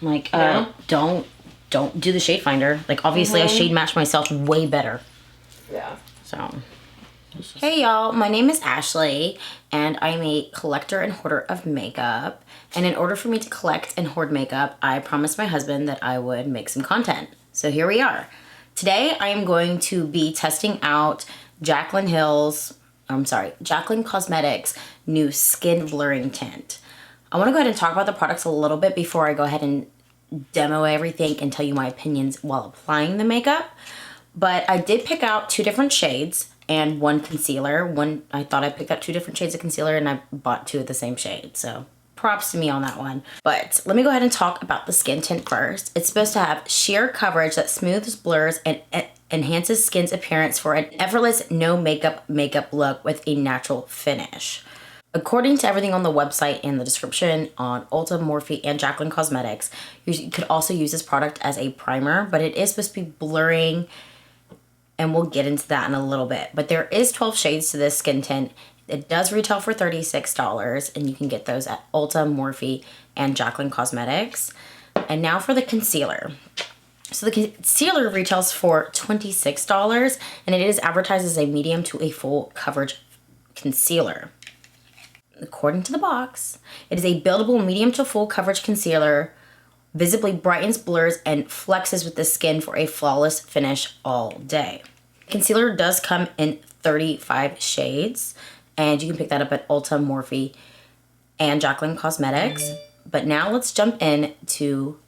Like, don't do the shade finder. Like, obviously I shade match myself way better. Yeah. So, hey y'all, my name is Ashley, and I'm a collector and hoarder of makeup. And in order for me to collect and hoard makeup, I promised my husband that I would make some content. So here we are. Today I am going to be testing out Jaclyn Cosmetics' new skin blurring tint. I want to go ahead and talk about the products a little bit before I go ahead and demo everything and tell you my opinions while applying the makeup. But I did pick out 2 different shades and 1 concealer. I thought I picked out 2 different shades of concealer and I bought 2 of the same shade. So props to me on that one. But let me go ahead and talk about the skin tint first. It's supposed to have sheer coverage that smooths, blurs, and enhances skin's appearance for an effortless no makeup look with a natural finish. According to everything on the website and the description on Ulta, Morphe, and Jaclyn Cosmetics, you could also use this product as a primer, but it is supposed to be blurring, and we'll get into that in a little bit. But there is 12 shades to this skin tint. It does retail for $36, and you can get those at Ulta, Morphe, and Jaclyn Cosmetics. And now for the concealer. So the concealer retails for $26, and it is advertised as a medium to a full coverage concealer. According to the box, it is a buildable medium to full coverage concealer, visibly brightens, blurs, and flexes with the skin for a flawless finish all day. Concealer does come in 35 shades, and you can pick that up at Ulta, Morphe, and Jaclyn Cosmetics. But now let's jump in to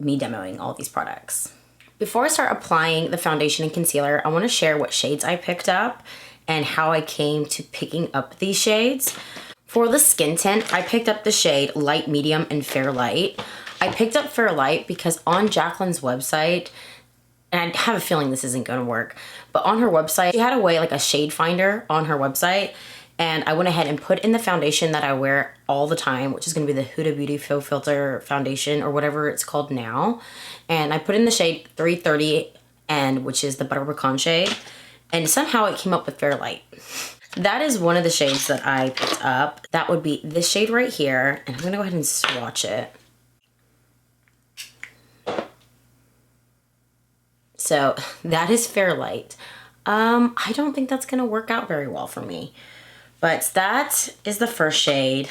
me demoing all these products. Before I start applying the foundation and concealer, I want to share what shades I picked up and how I came to picking up these shades. For the skin tint, I picked up the shade Light, Medium, and Fair Light. I picked up Fair Light because on Jaclyn's website, and I have a feeling this isn't going to work, but on her website, she had a shade finder on her website, and I went ahead and put in the foundation that I wear all the time, which is going to be the Huda Beauty Faux Filter foundation, or whatever it's called now. And I put in the shade 330, which is the Butter Pecan shade, and somehow it came up with Fair Light. That is one of the shades that I picked up. That would be this shade right here, and I'm going to go ahead and swatch it. So that is Fair Light. I don't think that's going to work out very well for me. But that is the first shade.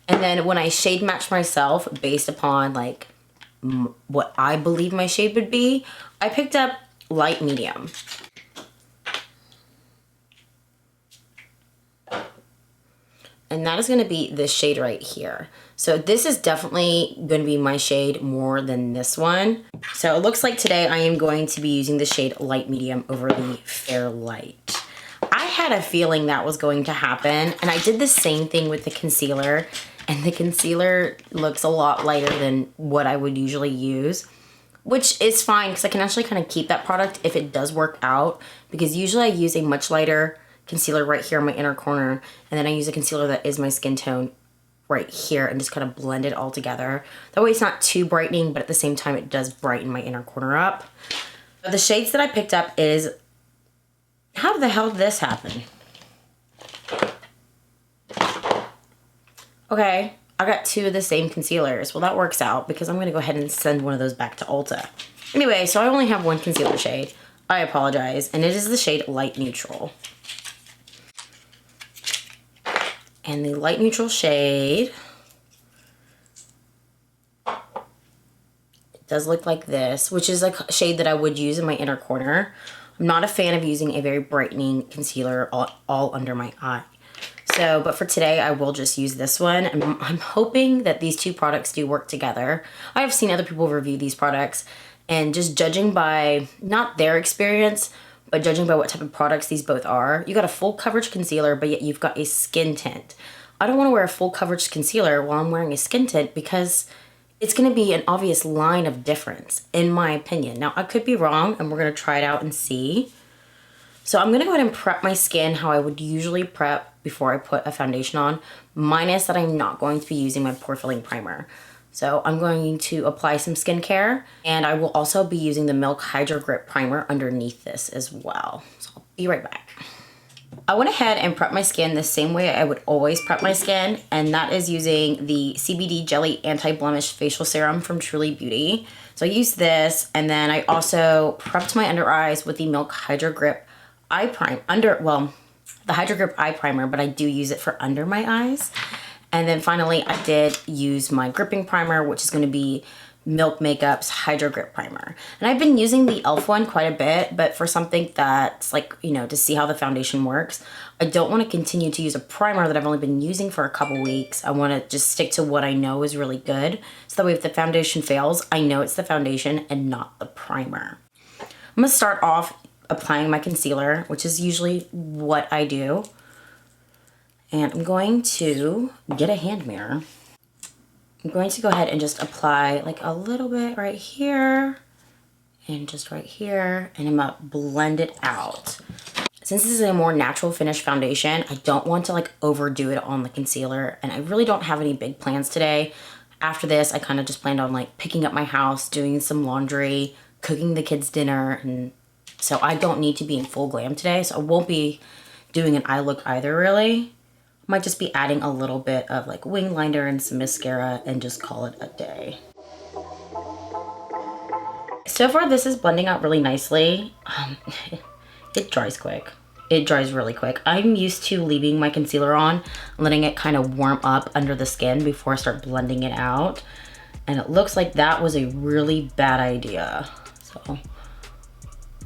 And then when I shade match myself based upon like what I believe my shade would be, I picked up Light, Medium. And that is going to be this shade right here. So this is definitely going to be my shade more than this one. So it looks like today I am going to be using the shade Light Medium over the Fair Light. I had a feeling that was going to happen, and I did the same thing with the concealer, and the concealer looks a lot lighter than what I would usually use, which is fine because I can actually kind of keep that product if it does work out, because usually I use a much lighter concealer right here in my inner corner, and then I use a concealer that is my skin tone right here and just kind of blend it all together. That way it's not too brightening, but at the same time it does brighten my inner corner up. The shades that I picked up is, how the hell did this happen? Okay, I got 2 of the same concealers. Well, that works out because I'm going to go ahead and send one of those back to Ulta. Anyway, so I only have 1 concealer shade. I apologize, and it is the shade Light Neutral. And the Light Neutral shade, it does look like this, which is a shade that I would use in my inner corner. I'm not a fan of using a very brightening concealer all under my eye. So, but for today, I will just use this one. I'm hoping that these 2 products do work together. I have seen other people review these products, and just judging by, not their experience, but judging by what type of products these both are, you got a full coverage concealer, but yet you've got a skin tint. I don't want to wear a full coverage concealer while I'm wearing a skin tint because it's going to be an obvious line of difference, in my opinion. Now, I could be wrong, and we're going to try it out and see. So I'm going to go ahead and prep my skin how I would usually prep before I put a foundation on, minus that I'm not going to be using my pore filling primer. So I'm going to apply some skincare, and I will also be using the Milk Hydro Grip Primer underneath this as well. So I'll be right back. I went ahead and prepped my skin the same way I would always prep my skin, and that is using the CBD Jelly Anti-Blemish Facial Serum from Truly Beauty. So I used this, and then I also prepped my under eyes with the Milk Hydro Grip Eye Prime, the Hydro Grip Eye Primer, but I do use it for under my eyes. And then finally, I did use my gripping primer, which is going to be Milk Makeup's Hydro Grip Primer. And I've been using the e.l.f. one quite a bit, but for something that's like, you know, to see how the foundation works, I don't want to continue to use a primer that I've only been using for a couple weeks. I want to just stick to what I know is really good. So that way if the foundation fails, I know it's the foundation and not the primer. I'm going to start off applying my concealer, which is usually what I do. And I'm going to get a hand mirror. I'm going to go ahead and just apply like a little bit right here and just right here, and I'm gonna blend it out. Since this is a more natural finish foundation, I don't want to like overdo it on the concealer, and I really don't have any big plans today. After this, I kind of just planned on like picking up my house, doing some laundry, cooking the kids dinner, and so I don't need to be in full glam today, so I won't be doing an eye look either really. Might just be adding a little bit of like wing liner and some mascara and just call it a day. So far this is blending out really nicely. It dries quick. It dries really quick. I'm used to leaving my concealer on, letting it kind of warm up under the skin before I start blending it out. And it looks like that was a really bad idea. So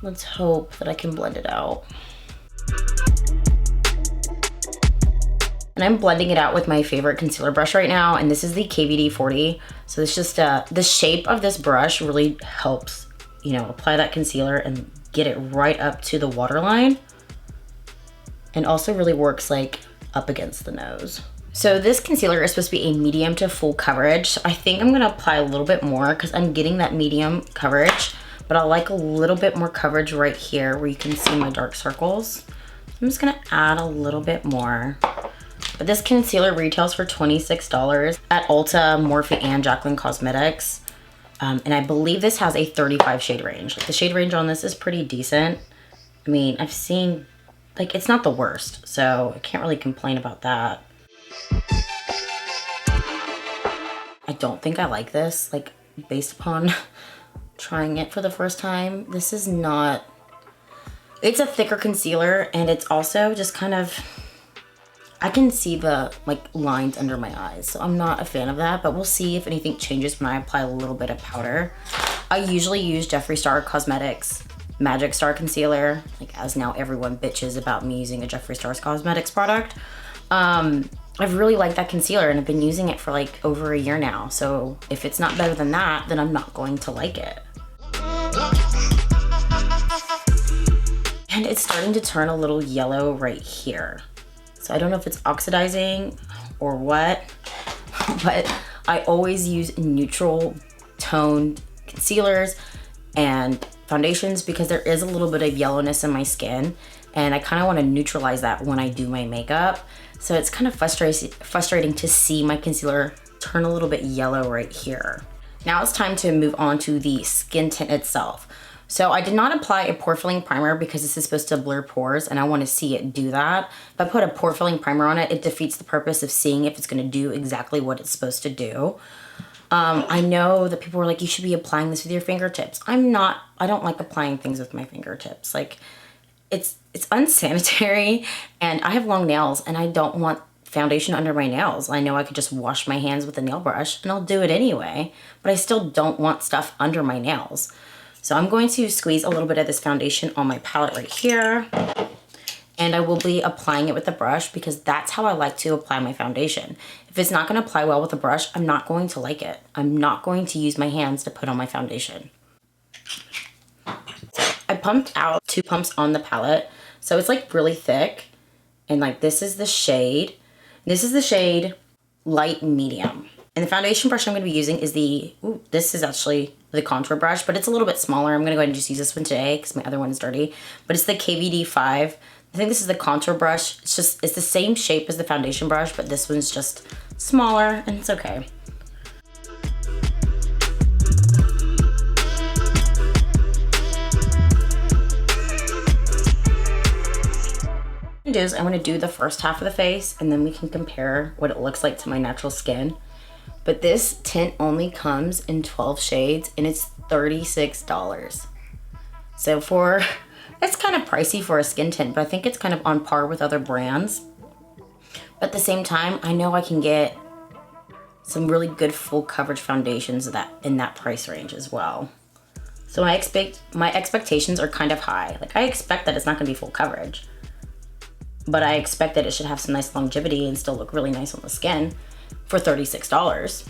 let's hope that I can blend it out. And I'm blending it out with my favorite concealer brush right now, and this is the KVD 40. So it's just, the shape of this brush really helps, you know, apply that concealer and get it right up to the waterline. And also really works like up against the nose. So this concealer is supposed to be a medium to full coverage. So I think I'm gonna apply a little bit more because I'm getting that medium coverage, but I like a little bit more coverage right here where you can see my dark circles. I'm just gonna add a little bit more. But this concealer retails for $26 at Ulta, Morphe, and Jaclyn Cosmetics. And I believe this has a 35 shade range. Like the shade range on this is pretty decent. I mean, I've seen, like it's not the worst, so I can't really complain about that. I don't think I like this, like based upon trying it for the first time. This is not, it's a thicker concealer, and it's also just kind of, I can see the like lines under my eyes, so I'm not a fan of that, but we'll see if anything changes when I apply a little bit of powder. I usually use Jeffree Star Cosmetics Magic Star Concealer, like as now everyone bitches about me using a Jeffree Star Cosmetics product. I've really liked that concealer and I've been using it for like over a year now, so if it's not better than that, then I'm not going to like it. And it's starting to turn a little yellow right here. So I don't know if it's oxidizing or what, but I always use neutral toned concealers and foundations because there is a little bit of yellowness in my skin, and I kind of want to neutralize that when I do my makeup. So it's kind of frustrating to see my concealer turn a little bit yellow right here. Now it's time to move on to the skin tint itself. So I did not apply a pore filling primer because this is supposed to blur pores and I want to see it do that. If I put a pore filling primer on it, it defeats the purpose of seeing if it's going to do exactly what it's supposed to do. I know that people were like, you should be applying this with your fingertips. I don't like applying things with my fingertips. Like it's unsanitary, and I have long nails and I don't want foundation under my nails. I know I could just wash my hands with a nail brush and I'll do it anyway, but I still don't want stuff under my nails. So I'm going to squeeze a little bit of this foundation on my palette right here, and I will be applying it with a brush because that's how I like to apply my foundation. If it's not going to apply well with a brush, I'm not going to like it. I'm not going to use my hands to put on my foundation. I pumped out 2 pumps on the palette, so it's like really thick, and like this is the shade. This is the shade light medium. And the foundation brush I'm going to be using is this is actually the contour brush, but it's a little bit smaller. I'm going to go ahead and just use this one today because my other one is dirty. But it's the KVD 5. I think this is the contour brush. It's the same shape as the foundation brush, but this one's just smaller, and it's okay. I'm going to do the first half of the face and then we can compare what it looks like to my natural skin. But this tint only comes in 12 shades and it's $36. So it's kind of pricey for a skin tint, but I think it's kind of on par with other brands. But at the same time, I know I can get some really good full coverage foundations in that price range as well. So my expectations are kind of high. Like I expect that it's not gonna be full coverage, but I expect that it should have some nice longevity and still look really nice on the skin for $36.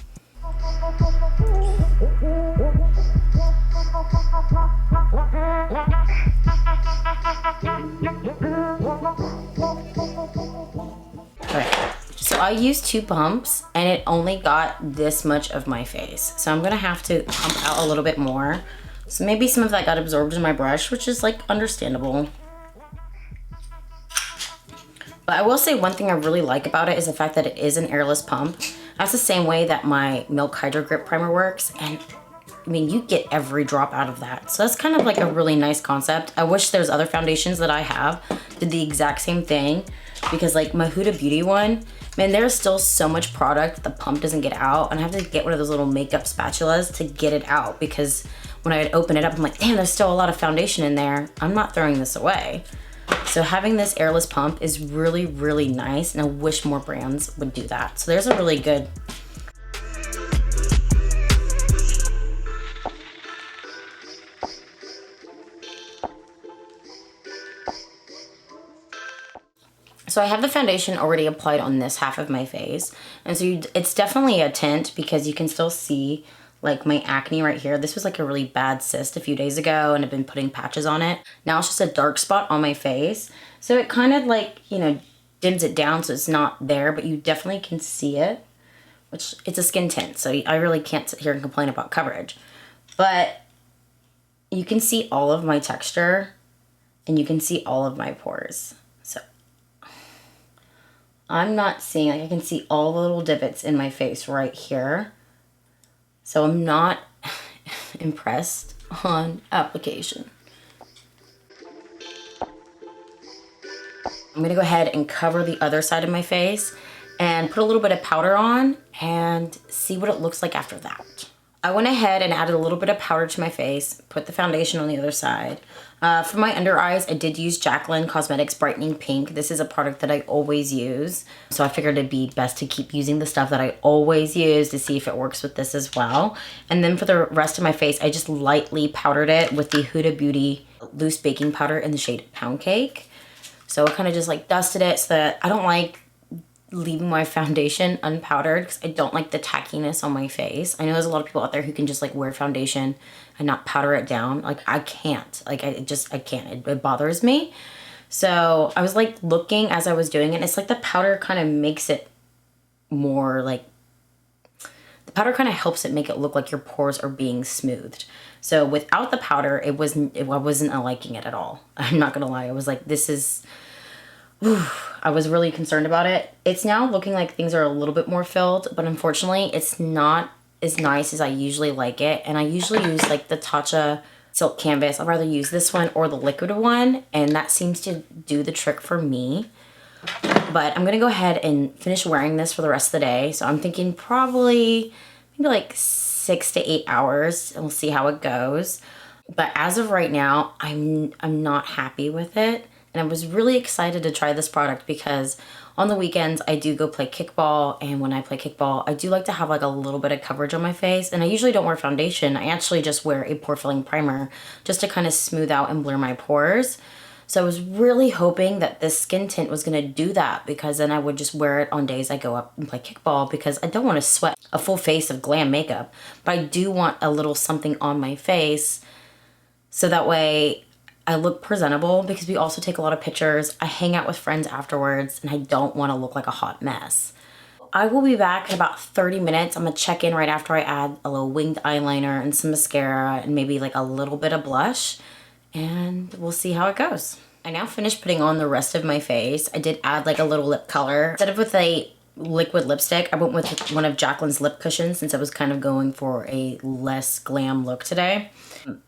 Okay, so I used 2 pumps and it only got this much of my face. So I'm gonna have to pump out a little bit more. So maybe some of that got absorbed in my brush, which is like understandable. But I will say one thing I really like about it is the fact that it is an airless pump. That's the same way that my Milk Hydro Grip Primer works. And I mean, you get every drop out of that. So that's kind of like a really nice concept. I wish there's other foundations that I have did the exact same thing, because like my Huda Beauty one, man, there's still so much product the pump doesn't get out, and I have to get one of those little makeup spatulas to get it out, because when I would open it up, I'm like, damn, there's still a lot of foundation in there. I'm not throwing this away. So having this airless pump is really, really nice, and I wish more brands would do that. So there's a really good So I have the foundation already applied on this half of my face. And so it's definitely a tint because you can still see like my acne right here. This was like a really bad cyst a few days ago and I've been putting patches on it. Now it's just a dark spot on my face. So it kind of like, you know, dims it down so it's not there, but you definitely can see it, which it's a skin tint. So I really can't sit here and complain about coverage. But you can see all of my texture and you can see all of my pores. So I'm not seeing, like I can see all the little divots in my face right here. So I'm not impressed on application. I'm gonna go ahead and cover the other side of my face and put a little bit of powder on and see what it looks like after that. I went ahead and added a little bit of powder to my face, put the foundation on the other side. For my under eyes, I did use Jaclyn Cosmetics Brightening Pink. This is a product that I always use. So I figured it'd be best to keep using the stuff that I always use to see if it works with this as well. And then for the rest of my face, I just lightly powdered it with the Huda Beauty Loose Baking Powder in the shade Pound Cake. So I kind of just like dusted it so that I don't like leaving my foundation unpowdered because I don't like the tackiness on my face. I know there's a lot of people out there who can just like wear foundation and not powder it down. Like I can't, like I can't, it bothers me. So I was like looking as I was doing it. It's like the powder kind of makes it more like, the powder kind of helps it make it look like your pores are being smoothed. So without the powder, I wasn't liking it at all. I'm not gonna lie. I was like, this is, I was really concerned about it. It's now looking like things are a little bit more filled, but unfortunately it's not as nice as I usually like it. And I usually use like the Tatcha Silk Canvas. I'd rather use this one or the liquid one, and that seems to do the trick for me. But I'm gonna go ahead and finish wearing this for the rest of the day. So I'm thinking probably maybe like 6 to 8 hours, and we'll see how it goes. But as of right now, I'm not happy with it. And I was really excited to try this product because on the weekends I do go play kickball, and when I play kickball I do like to have like a little bit of coverage on my face, and I usually don't wear foundation. I actually just wear a pore filling primer just to kind of smooth out and blur my pores. So I was really hoping that this skin tint was going to do that, because then I would just wear it on days I go up and play kickball, because I don't want to sweat a full face of glam makeup, but I do want a little something on my face so that way I look presentable, because we also take a lot of pictures. I hang out with friends afterwards and I don't want to look like a hot mess. I will be back in about 30 minutes. I'm going to check in right after I add a little winged eyeliner and some mascara and maybe like a little bit of blush, and we'll see how it goes. I now finished putting on the rest of my face. I did add like a little lip color. Instead of with a liquid lipstick. I went with one of Jaclyn's lip cushions since I was kind of going for a less glam look today.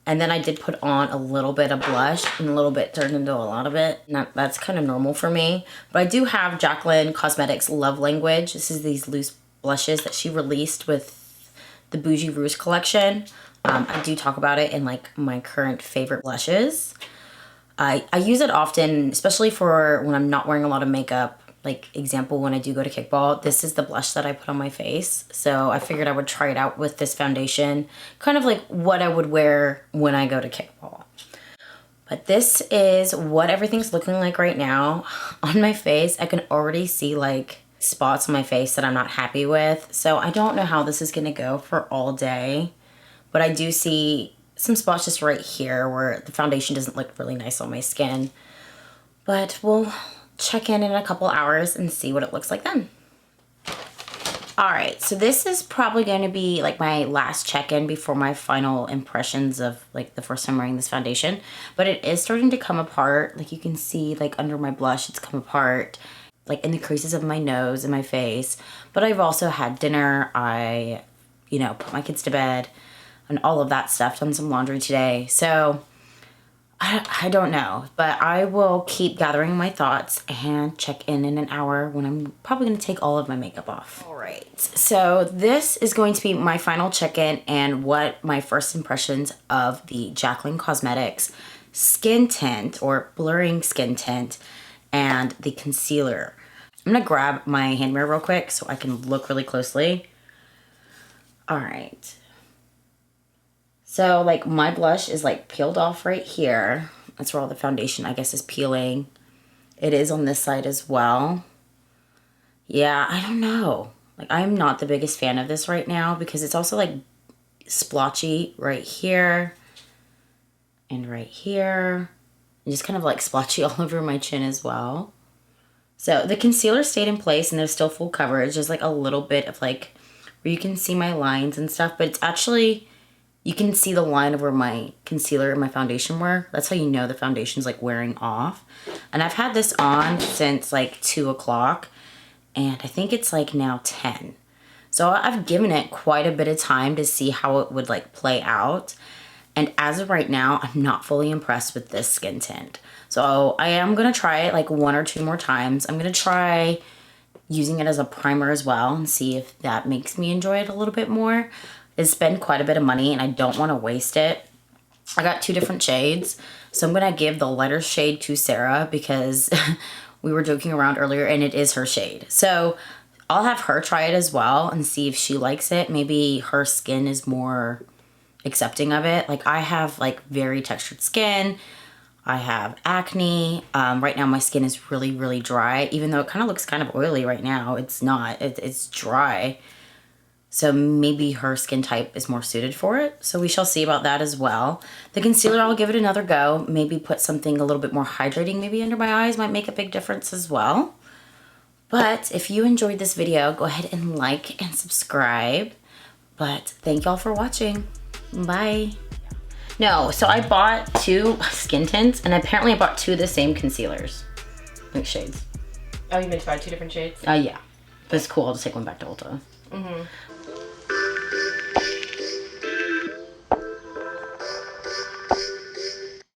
And then I did put on a little bit of blush, and a little bit turned into a lot of it. That's kind of normal for me. But I do have Jaclyn Cosmetics Love Language. This is these loose blushes that she released with the Bougie Rouge collection. I do talk about it in like my current favorite blushes. I use it often, especially for when I'm not wearing a lot of makeup. Like example, when I do go to kickball, this is the blush that I put on my face. So I figured I would try it out with this foundation, kind of like what I would wear when I go to kickball. But this is what everything's looking like right now. On my face, I can already see like spots on my face that I'm not happy with. So I don't know how this is gonna go for all day, but I do see some spots just right here where the foundation doesn't look really nice on my skin. But we'll check in a couple hours and see what it looks like then. All right, so this is probably going to be like my last check-in before my final impressions of like the first time wearing this foundation. But it is starting to come apart. Like you can see like under my blush, it's come apart, like in the creases of my nose and my face. But I've also had dinner. I, you know, put my kids to bed and all of that stuff, done some laundry today. So I don't know, but I will keep gathering my thoughts and check in an hour when I'm probably going to take all of my makeup off. All right, so this is going to be my final check-in and what my first impressions of the Jaclyn Cosmetics skin tint or blurring skin tint and the concealer. I'm going to grab my hand mirror real quick so I can look really closely. All right. So like my blush is like peeled off right here. That's where all the foundation I guess is peeling. It is on this side as well. Yeah, I don't know. Like I'm not the biggest fan of this right now because it's also like splotchy right here and right here. And just kind of like splotchy all over my chin as well. So the concealer stayed in place and there's still full coverage. There's like a little bit of like where you can see my lines and stuff, but it's actually, you can see the line of where my concealer and my foundation were. That's how you know the foundation's like wearing off. And I've had this on since like 2 o'clock and I think it's like now 10. So I've given it quite a bit of time to see how it would like play out. And as of right now, I'm not fully impressed with this skin tint. So I am gonna try it like 1 or 2 more times. I'm gonna try using it as a primer as well and see if that makes me enjoy it a little bit more. It's been quite a bit of money and I don't want to waste it. I got 2 different shades. So I'm going to give the lighter shade to Sarah because we were joking around earlier and it is her shade. So I'll have her try it as well and see if she likes it. Maybe her skin is more accepting of it. Like I have like very textured skin. I have acne. Right now my skin is really, really dry. Even though it kind of looks kind of oily right now, it's not. It's dry. So maybe her skin type is more suited for it. So we shall see about that as well. The concealer, I'll give it another go. Maybe put something a little bit more hydrating maybe under my eyes. Might make a big difference as well. But if you enjoyed this video, go ahead and like and subscribe. But thank y'all for watching. Bye. No, so I bought 2 skin tints and apparently I bought 2 of the same concealers. Like shades. Oh, you meant to buy 2 different shades? Yeah. But it's cool. I'll just take one back to Ulta.